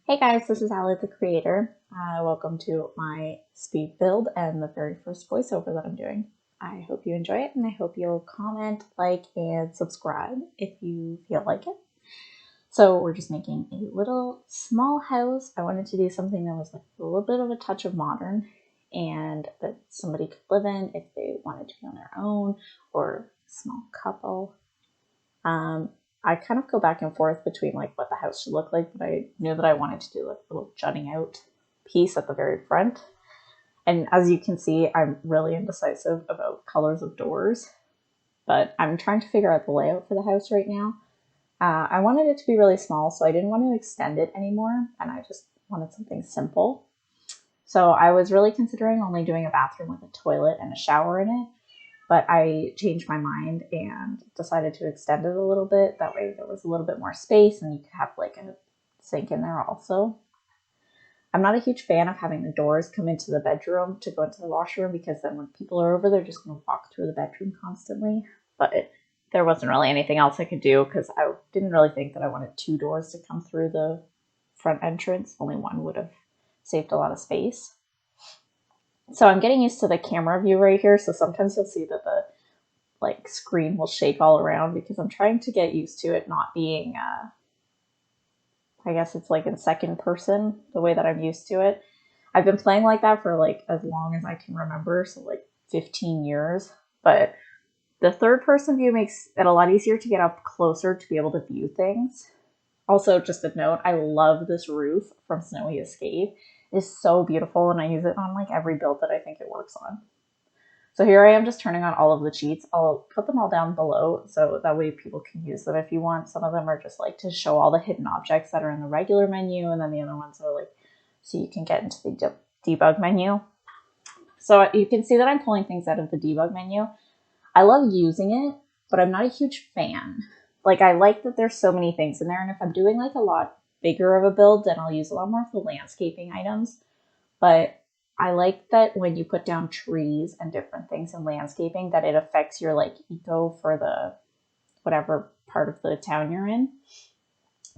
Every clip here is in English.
Hey guys, this is AllyTheCreator. Welcome to my speed build and the very first voiceover that I'm doing. I hope you enjoy it and I hope you'll comment, like, and subscribe if you feel like it. So we're just making a little small house. I wanted to do something that was like a little bit of a touch of modern and that somebody could live in if they wanted to be on their own or a small couple. I kind of go back and forth between like what the house should look like, but I knew that I wanted to do like a little jutting out piece at the very front. And as you can see, I'm really indecisive about colors of doors, but I'm trying to figure out the layout for the house right now. I wanted it to be really small, so I didn't want to extend it anymore, and I just wanted something simple. So I was really considering only doing a bathroom with a toilet and a shower in it, but I changed my mind and decided to extend it a little bit. That way there was a little bit more space and you could have like a sink in there also. I'm not a huge fan of having the doors come into the bedroom to go into the washroom because then when people are over, they're just going to walk through the bedroom constantly. But there wasn't really anything else I could do because I didn't really think that I wanted two doors to come through the front entrance. Only one would have saved a lot of space. So I'm getting used to the camera view right here, so sometimes you'll see that the like screen will shake all around because I'm trying to get used to it not being, I guess it's like in second person, the way that I'm used to it. I've been playing like that for like as long as I can remember, so like 15 years, but the third person view makes it a lot easier to get up closer to be able to view things. Also, just a note, I love this roof from Snowy Escape. It's so beautiful and I use it on like every build that I think it works on. So here I am just turning on all of the cheats. I'll put them all down below so that way people can use them if you want. Some of them are just like to show all the hidden objects that are in the regular menu, and then the other ones are like so you can get into the debug menu. So you can see that I'm pulling things out of the debug menu. I love using it, but I'm not a huge fan. Like I like that there's so many things in there, and if I'm doing like a lot bigger of a build, then I'll use a lot more of the landscaping items. But I like that when you put down trees and different things in landscaping that it affects your like eco for the whatever part of the town you're in.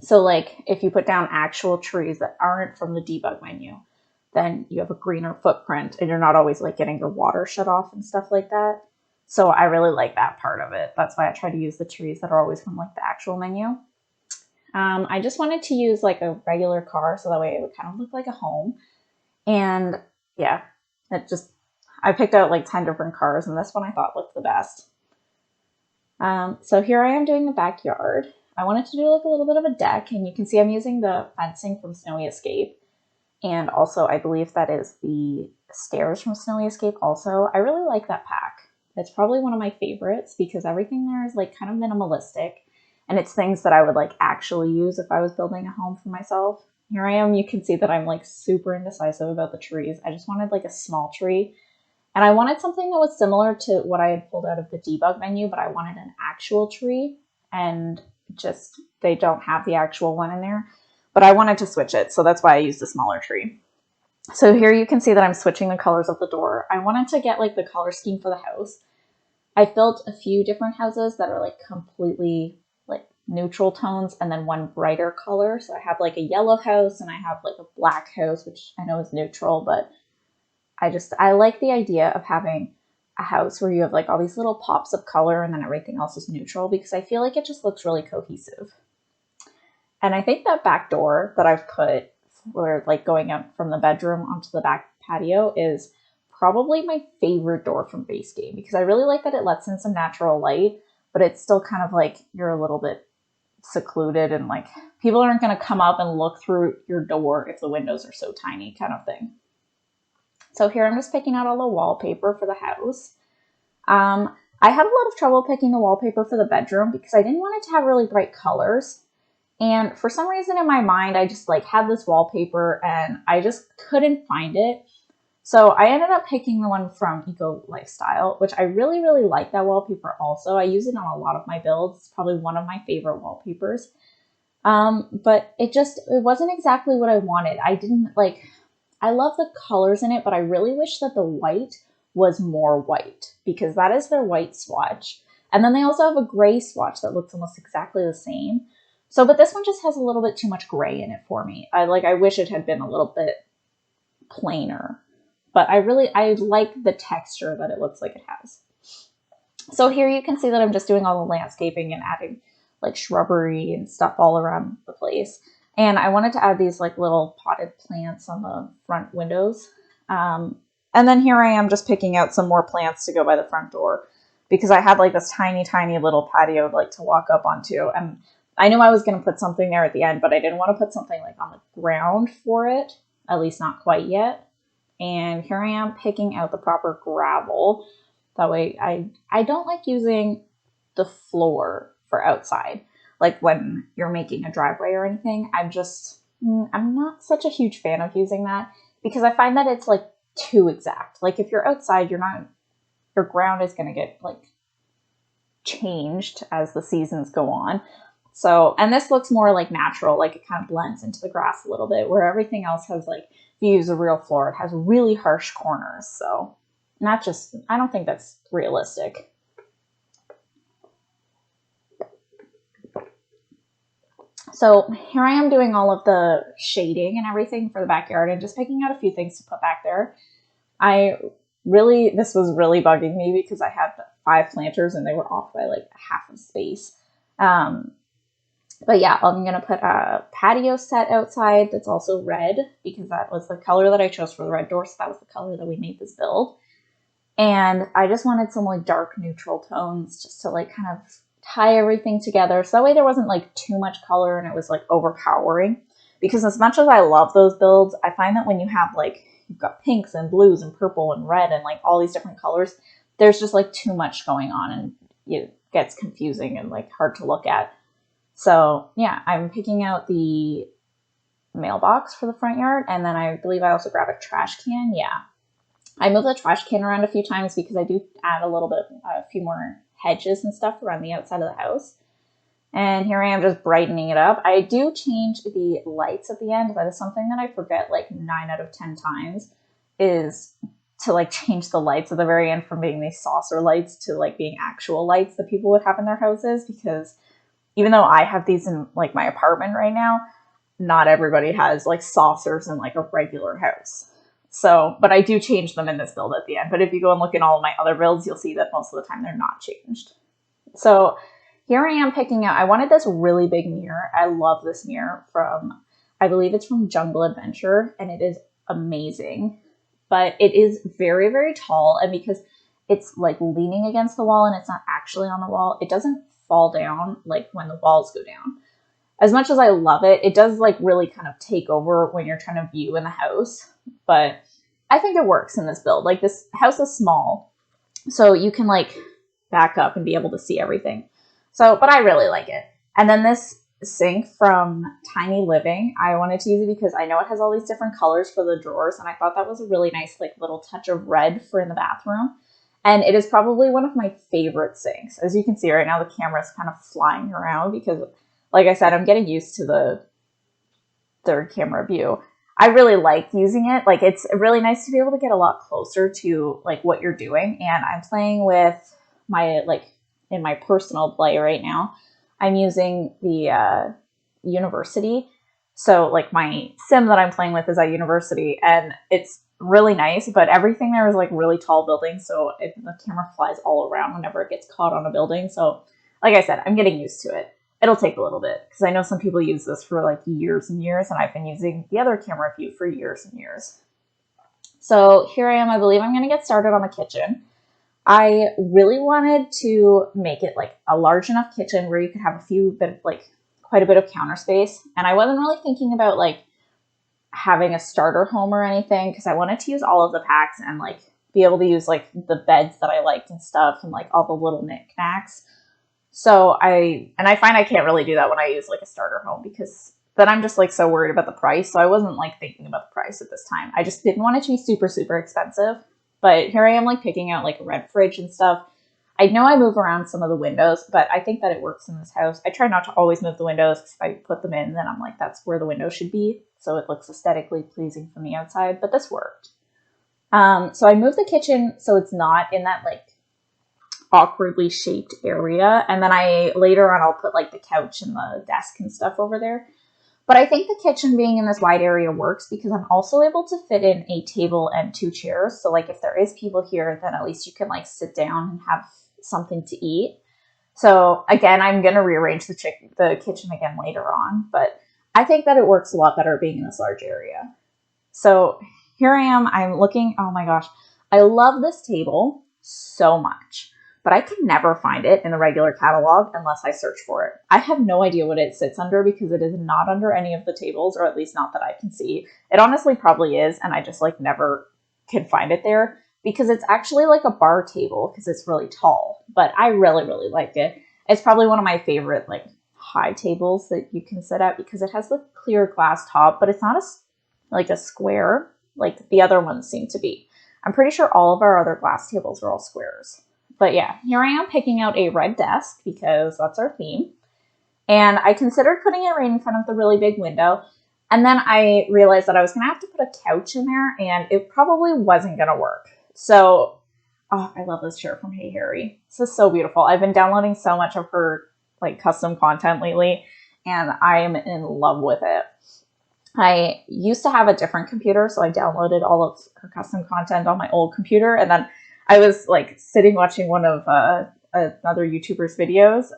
So like if you put down actual trees that aren't from the debug menu, then you have a greener footprint and you're not always like getting your water shut off and stuff like that. So I really like that part of it. That's why I try to use the trees that are always from like the actual menu. I just wanted to use like a regular car so that way it would kind of look like a home. And yeah, I picked out like 10 different cars and this one I thought looked the best. So here I am doing the backyard. I wanted to do like a little bit of a deck, and you can see I'm using the fencing from Snowy Escape. And also I believe that is the stairs from Snowy Escape also. I really like that pack. It's probably one of my favorites because everything there is like kind of minimalistic and it's things that I would like actually use if I was building a home for myself. Here I am, you can see that I'm like super indecisive about the trees. I just wanted like a small tree. And I wanted something that was similar to what I had pulled out of the debug menu, but I wanted an actual tree, and just they don't have the actual one in there. But I wanted to switch it, so that's why I used a smaller tree. So here you can see that I'm switching the colors of the door. I wanted to get like the color scheme for the house. I built a few different houses that are like completely like neutral tones and then one brighter color. So I have like a yellow house and I have like a black house, which I know is neutral, but I like the idea of having a house where you have like all these little pops of color and then everything else is neutral because I feel like it just looks really cohesive. And I think that back door that I've put for like going out from the bedroom onto the back patio is probably my favorite door from base game because I really like that it lets in some natural light, but it's still kind of like you're a little bit secluded and like people aren't going to come up and look through your door if the windows are so tiny kind of thing. So here I'm just picking out all the wallpaper for the house. I had a lot of trouble picking the wallpaper for the bedroom because I didn't want it to have really bright colors. And for some reason in my mind, I just like had this wallpaper and I just couldn't find it. So I ended up picking the one from Eco Lifestyle, which I really, really like that wallpaper also. I use it on a lot of my builds. It's probably one of my favorite wallpapers. But it wasn't exactly what I wanted. I love the colors in it, but I really wish that the white was more white because that is their white swatch. And then they also have a gray swatch that looks almost exactly the same. So, but this one just has a little bit too much gray in it for me. I wish it had been a little bit plainer, but I like the texture that it looks like it has. So here you can see that I'm just doing all the landscaping and adding like shrubbery and stuff all around the place. And I wanted to add these like little potted plants on the front windows. And then here I am just picking out some more plants to go by the front door because I had like this tiny, tiny little patio like to walk up onto. And I knew I was going to put something there at the end, but I didn't want to put something like on the ground for it, at least not quite yet. And here I am picking out the proper gravel. That way I don't like using the floor for outside. Like when you're making a driveway or anything, I'm not such a huge fan of using that because I find that it's like too exact. Like if you're outside, your ground is going to get like changed as the seasons go on. So, and this looks more like natural, like it kind of blends into the grass a little bit, where everything else has like, if you use a real floor, it has really harsh corners. So I don't think that's realistic. So here I am doing all of the shading and everything for the backyard and just picking out a few things to put back there. This was really bugging me because I had 5 planters and they were off by like half of space. But yeah, I'm going to put a patio set outside that's also red because that was the color that I chose for the red door. So that was the color that we made this build. And I just wanted some like dark neutral tones just to like kind of tie everything together. So that way there wasn't like too much color and it was like overpowering. Because as much as I love those builds, I find that when you have like, you've got pinks and blues and purple and red and like all these different colors, there's just like too much going on and it gets confusing and like hard to look at. So yeah, I'm picking out the mailbox for the front yard. And then I believe I also grabbed a trash can. Yeah. I moved the trash can around a few times because I do add a few more hedges and stuff around the outside of the house. And here I am just brightening it up. I do change the lights at the end. That is something that I forget like 9 out of 10 times, is to like change the lights at the very end from being these saucer lights to like being actual lights that people would have in their houses. Because even though I have these in like my apartment right now, not everybody has like saucers in like a regular house. So, but I do change them in this build at the end. But if you go and look in all of my other builds, you'll see that most of the time they're not changed. So here I am picking out, I wanted this really big mirror. I love this mirror from, I believe it's from Jungle Adventure, and it is amazing. But it is very, very tall, and because it's like leaning against the wall and it's not actually on the wall, it doesn't fall down like when the walls go down. As much as I love it, it does like really kind of take over when you're trying to view in the house. But I think it works in this build. Like this house is small, so you can like back up and be able to see everything. So, but I really like it. And then this sink from Tiny Living, I wanted to use it because I know it has all these different colors for the drawers, and I thought that was a really nice like little touch of red for in the bathroom. And it is probably one of my favorite sinks. As you can see right now, the camera is kind of flying around because, like I said, I'm getting used to the third camera view. I really like using it. Like it's really nice to be able to get a lot closer to like what you're doing. And I'm playing with my, like in my personal play right now, I'm using the university. So like my sim that I'm playing with is at university, and it's really nice, but everything there is like really tall buildings. So the camera flies all around whenever it gets caught on a building. So like I said, I'm getting used to it. It'll take a little bit because I know some people use this for like years and years, and I've been using the other camera view for years and years. So here I am. I believe I'm going to get started on the kitchen. I really wanted to make it like a large enough kitchen where you could have quite a bit of counter space. And I wasn't really thinking about like having a starter home or anything because I wanted to use all of the packs and like be able to use like the beds that I liked and stuff and like all the little knickknacks. So I find I can't really do that when I use like a starter home because then I'm just like so worried about the price. So I wasn't like thinking about the price at this time. I just didn't want it to be super, super expensive. But here I am like picking out like a red fridge and stuff. I know I move around some of the windows, but I think that it works in this house. I try not to always move the windows because if I put them in, then I'm like, that's where the window should be. So it looks aesthetically pleasing from the outside, but this worked. So I moved the kitchen so it's not in that like awkwardly shaped area. And then later on, I'll put like the couch and the desk and stuff over there. But I think the kitchen being in this wide area works because I'm also able to fit in a table and 2 chairs. So like if there is people here, then at least you can like sit down and have something to eat. So again, I'm going to rearrange the kitchen again later on, but I think that it works a lot better being in this large area. So here I am, I'm looking, oh my gosh, I love this table so much, but I can never find it in the regular catalog unless I search for it. I have no idea what it sits under because it is not under any of the tables, or at least not that I can see. It honestly probably is, and I just like never can find it there because it's actually like a bar table because it's really tall, but I really, really like it. It's probably one of my favorite like high tables that you can sit at because it has the clear glass top, but it's not like a square like the other ones seem to be. I'm pretty sure all of our other glass tables are all squares. But yeah, here I am picking out a red desk because that's our theme. And I considered putting it right in front of the really big window. And then I realized that I was going to have to put a couch in there and it probably wasn't going to work. So, oh, I love this chair from Hey Harry. This is so beautiful. I've been downloading so much of her like custom content lately and I am in love with it. I used to have a different computer, so I downloaded all of her custom content on my old computer, and then I was like sitting watching one of another YouTuber's videos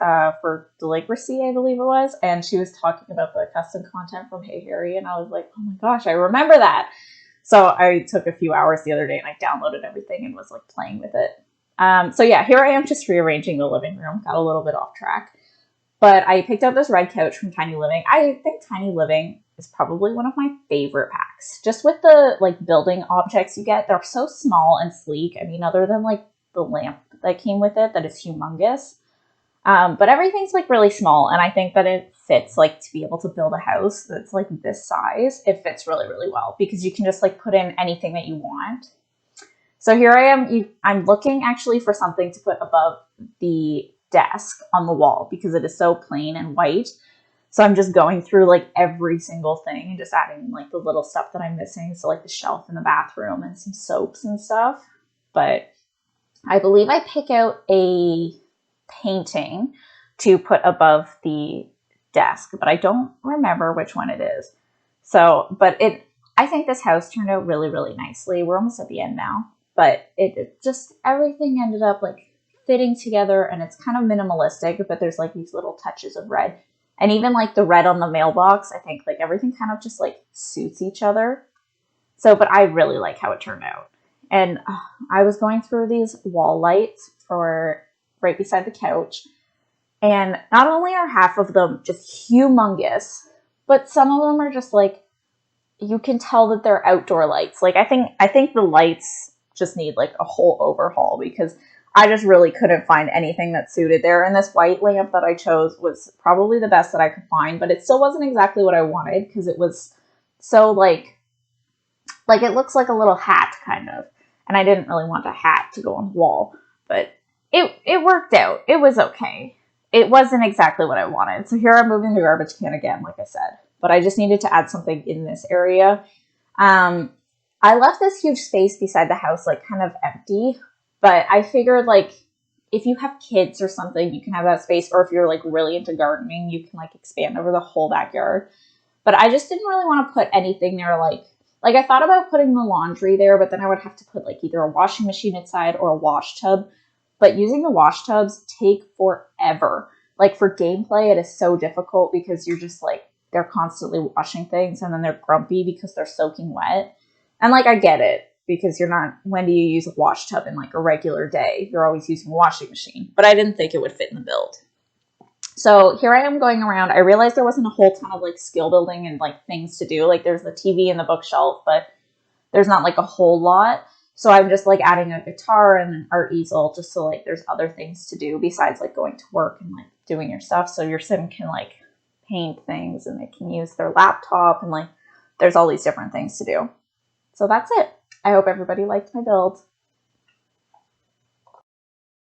for Deligracy, I believe it was, and she was talking about the custom content from Hey Harry, and I was like, oh my gosh, I remember that. So I took a few hours the other day and I downloaded everything and was like playing with it. So yeah, here I am just rearranging the living room. Got a little bit off track. But I picked up this red couch from Tiny Living. I think Tiny Living is probably one of my favorite packs. Just with the like building objects you get, they're so small and sleek. I mean, other than like the lamp that came with it, that is humongous. But everything's like really small, and I think that it fits like to be able to build a house that's like this size. It fits really, really well because you can just like put in anything that you want. So here I am. I'm looking actually for something to put above the desk on the wall because it is so plain and white. So I'm just going through like every single thing and just adding like the little stuff that I'm missing. So like the shelf in the bathroom and some soaps and stuff. But I believe I pick out a painting to put above the desk, but I don't remember which one it is. So, I think this house turned out really, really nicely. We're almost at the end now, but it just, everything ended up like fitting together, and it's kind of minimalistic, but there's like these little touches of red. And even like the red on the mailbox, I think like everything kind of just like suits each other. So, but I really like how it turned out. And I was going through these wall lights for right beside the couch. And not only are half of them just humongous, but some of them are just like, you can tell that they're outdoor lights. Like I think the lights just need like a whole overhaul because I just really couldn't find anything that suited there. And this white lamp that I chose was probably the best that I could find, but it still wasn't exactly what I wanted because it was so like it looks like a little hat kind of. And I didn't really want a hat to go on the wall, but it worked out. It was okay. It wasn't exactly what I wanted. So here I'm moving the garbage can again, like I said, but I just needed to add something in this area. I left this huge space beside the house, like kind of empty, but I figured like if you have kids or something, you can have that space. Or if you're like really into gardening, you can like expand over the whole backyard. But I just didn't really want to put anything there like I thought about putting the laundry there, but then I would have to put like either a washing machine inside or a wash tub. But using the wash tubs take forever. Like for gameplay, it is so difficult because you're just like, they're constantly washing things and then they're grumpy because they're soaking wet. And like, I get it because you're not, when do you use a wash tub in like a regular day? You're always using a washing machine, but I didn't think it would fit in the build. So here I am going around. I realized there wasn't a whole ton of like skill building and like things to do. Like there's the TV and the bookshelf, but there's not like a whole lot. So I'm just like adding a guitar and an art easel just so like there's other things to do besides like going to work and like doing your stuff. So your sim can like paint things and they can use their laptop and like there's all these different things to do. So that's it. I hope everybody liked my build.